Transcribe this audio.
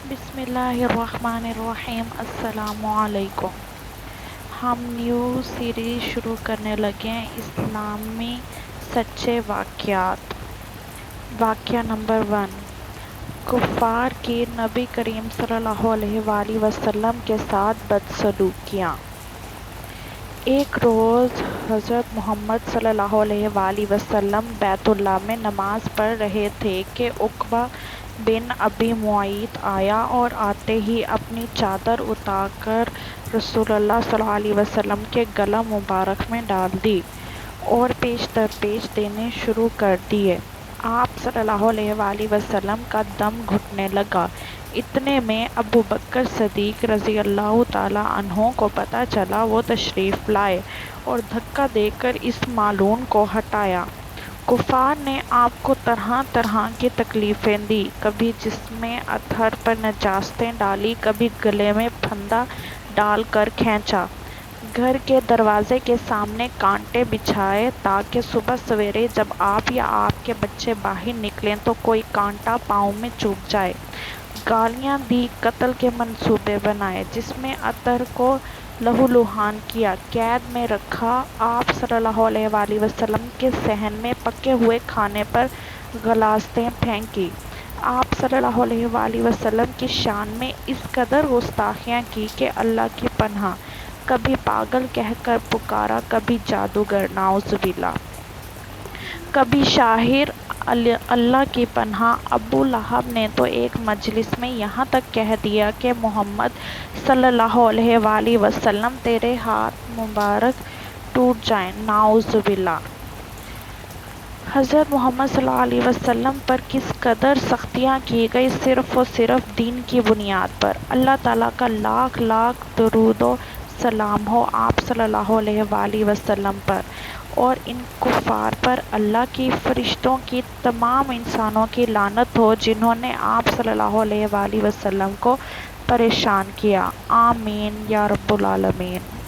بسم اللہ الرحمن الرحیم۔ السلام علیکم۔ ہم نیو سیریز شروع کرنے لگے ہیں، اسلامی سچے واقعات۔ واقعہ نمبر 1، کفار کی نبی کریم صلی اللہ علیہ وآلہ وسلم کے ساتھ بدسلوکیاں۔ ایک روز حضرت محمد صلی اللہ علیہ وآلہ وسلم بیت اللہ میں نماز پڑھ رہے تھے کہ عقبہ بن ابی معیط آیا اور آتے ہی اپنی چادر اتار کر رسول اللہ صلی اللہ علیہ وسلم کے گلا مبارک میں ڈال دی اور پیش در پیش دینے شروع کر دیے۔ آپ صلی اللہ علیہ وآلہ وسلم کا دم گھٹنے لگا۔ اتنے میں ابو بکر صدیق رضی اللہ تعالیٰ عنہ کو پتہ چلا۔ وہ تشریف لائے اور دھکا دے کر اس مالعون کو ہٹایا۔ کفار نے آپ کو طرح طرح کی تکلیفیں دی، کبھی جسم اطہر پر نجاستیں ڈالی، کبھی گلے میں پھندا ڈال کر کھینچا، گھر کے دروازے کے سامنے کانٹے بچھائے تاکہ صبح سویرے جب آپ یا آپ کے بچے باہر نکلیں تو کوئی کانٹا پاؤں میں چبھ جائے، گالیاں دی، قتل کے منصوبے بنائے، جسم اطہر کو لہولہان کیا، قید میں رکھا، آپ صلی اللہ علیہ وآلہ وسلم کے صحن میں پکے ہوئے کھانے پر غلاظتیں پھینکی، آپ صلی اللہ علیہ وآلہ وسلم کی شان میں اس قدر گستاخیاں کی کہ اللہ کی پناہ، کبھی پاگل کہہ کر پکارا، کبھی جادوگر، نعوذ باللہ، کبھی شاعر، اللہ کی پناہ۔ ابو لہب نے تو ایک مجلس میں یہاں تک کہہ دیا کہ محمد صلی اللہ علیہ وآلہ وسلم تیرے ہاتھ مبارک ٹوٹ جائیں، نعوذ باللہ۔ حضرت محمد صلی اللہ علیہ وسلم پر کس قدر سختیاں کی گئی، صرف اور صرف دین کی بنیاد پر۔ اللہ تعالیٰ کا لاکھ لاکھ درود و سلام ہو آپ صلی اللہ علیہ وآلہ وسلم پر اور ان کفار پر اللہ کی، فرشتوں کی، تمام انسانوں کی لعنت ہو جنہوں نے آپ صلی اللہ علیہ وآلہ وسلم کو پریشان کیا۔ آمین یا رب العالمین۔